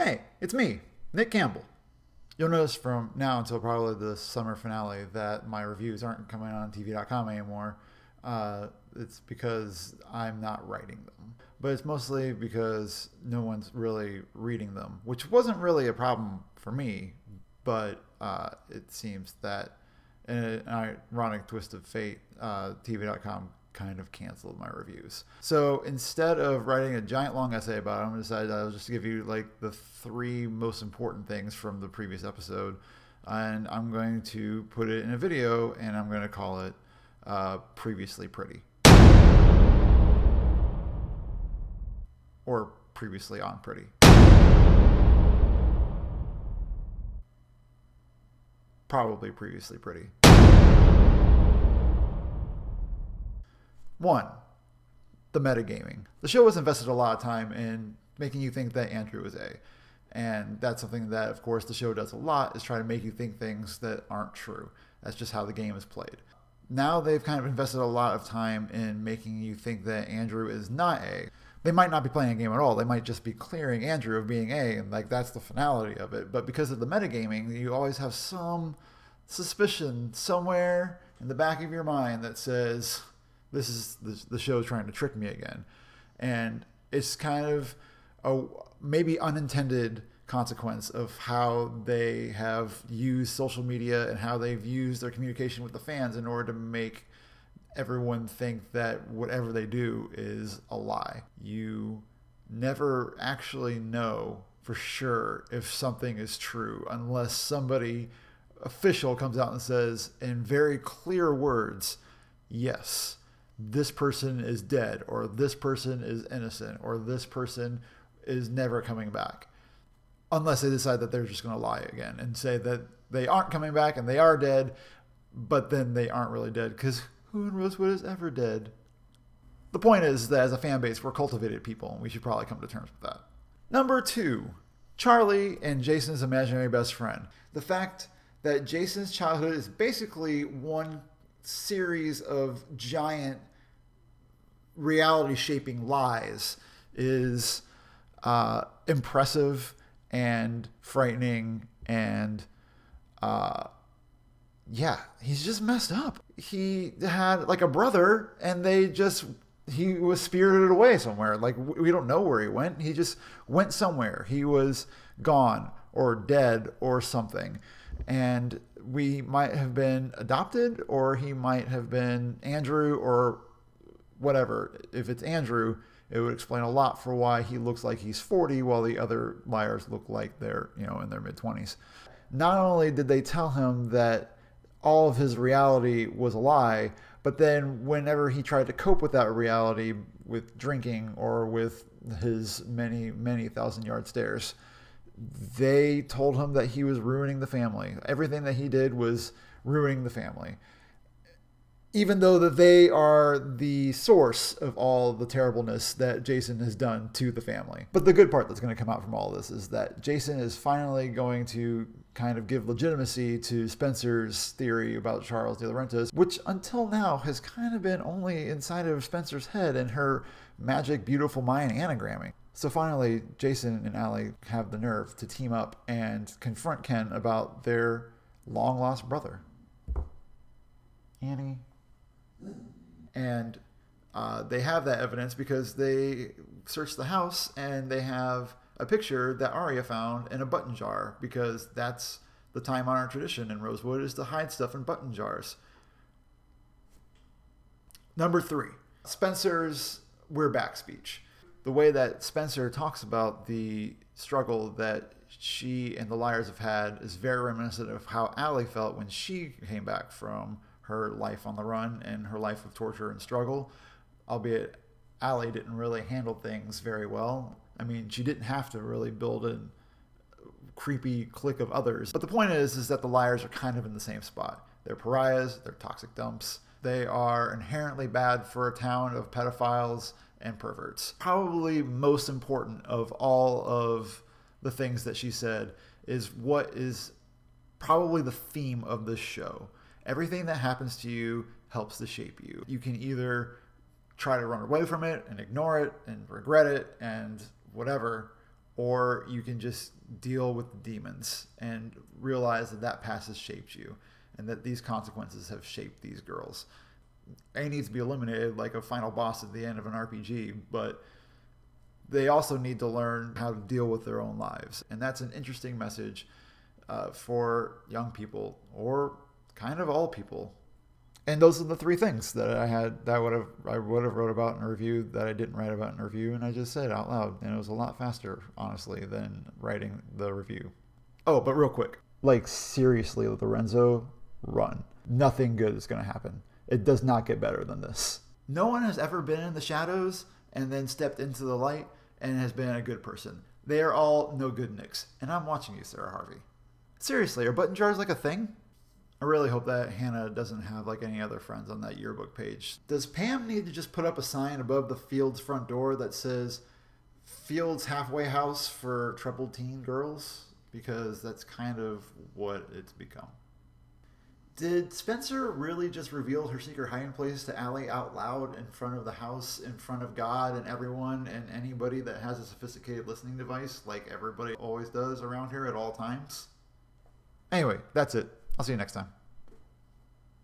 Hey, it's me, Nick Campbell. You'll notice from now until probably the summer finale that my reviews aren't coming on TV.com anymore. It's because I'm not writing them. But it's mostly because no one's really reading them, which wasn't really a problem for me, but it seems that in an ironic twist of fate, TV.com kind of canceled my reviews. So instead of writing a giant long essay about it, I'm going to decide I'll just give you like the 3 most important things from the previous episode, and I'm going to put it in a video, and I'm going to call it Previously Pretty. Or Previously on Pretty. Probably Previously Pretty. 1. The metagaming. The show has invested a lot of time in making you think that Andrew is A. And that's something that, of course, the show does a lot, is try to make you think things that aren't true. That's just how the game is played. Now they've kind of invested a lot of time in making you think that Andrew is not A. They might not be playing a game at all. They might just be clearing Andrew of being A, and like that's the finality of it. But because of the metagaming, you always have some suspicion somewhere in the back of your mind that says, this is the show trying to trick me again. And it's kind of a maybe unintended consequence of how they have used social media and how they've used their communication with the fans in order to make everyone think that whatever they do is a lie. You never actually know for sure if something is true unless somebody official comes out and says in very clear words, yes, this person is dead, or this person is innocent, or this person is never coming back. Unless they decide that they're just going to lie again and say that they aren't coming back and they are dead, but then they aren't really dead, because who in Rosewood is ever dead? The point is that as a fan base, we're cultivated people, and we should probably come to terms with that. Number 2, Charlie and Jason's imaginary best friend. The fact that Jason's childhood is basically one series of giant reality-shaping lies is impressive and frightening, and yeah, he's just messed up. He had like a brother, and he was spirited away somewhere. Like, we don't know where he went. He just went somewhere. He was gone or dead or something. And we might have been adopted, or he might have been Andrew, or whatever. If it's Andrew, it would explain a lot for why he looks like he's 40 while the other liars look like they're, in their mid-20s. Not only did they tell him that all of his reality was a lie, but then whenever he tried to cope with that reality with drinking or with his many, many thousand-yard stares, they told him that he was ruining the family. Everything that he did was ruining the family. Even though that they are the source of all the terribleness that Jason has done to the family. But the good part that's going to come out from all this is that Jason is finally going to kind of give legitimacy to Spencer's theory about Charles de Laurentiis, which until now has kind of been only inside of Spencer's head and her magic, beautiful mind anagramming. So finally, Jason and Allie have the nerve to team up and confront Ken about their long-lost brother. Annie. And they have that evidence because they searched the house and they have a picture that Arya found in a button jar, because that's the time-honored tradition in Rosewood, is to hide stuff in button jars. Number 3, Spencer's "We're back" speech. The way that Spencer talks about the struggle that she and the liars have had is very reminiscent of how Allie felt when she came back from her life on the run and her life of torture and struggle, albeit Allie didn't really handle things very well. I mean, she didn't have to really build a creepy clique of others. But the point is that the liars are kind of in the same spot. They're pariahs, they're toxic dumps. They are inherently bad for a town of pedophiles and perverts. Probably most important of all of the things that she said is what is probably the theme of this show. Everything that happens to you helps to shape you. You can either try to run away from it and ignore it and regret it and whatever, or you can just deal with the demons and realize that that past has shaped you and that these consequences have shaped these girls. A needs to be eliminated like a final boss at the end of an RPG, but they also need to learn how to deal with their own lives. And that's an interesting message for young people, or kind of all people. And those are the three things that I would have wrote about in a review that I didn't write about in a review, and I just said out loud, and it was a lot faster, honestly, than writing the review. Oh, but real quick, like seriously, Lorenzo, run. Nothing good is going to happen. It does not get better than this. No one has ever been in the shadows and then stepped into the light and has been a good person. They are all no good Nicks, and I'm watching you, Sarah Harvey. Seriously, are button jars like a thing? I really hope that Hannah doesn't have like any other friends on that yearbook page. Does Pam need to just put up a sign above the Fields front door that says Fields halfway house for troubled teen girls? Because that's kind of what it's become. Did Spencer really just reveal her secret hiding place to Allie out loud in front of the house, in front of God and everyone and anybody that has a sophisticated listening device like everybody always does around here at all times? Anyway, that's it. I'll see you next time.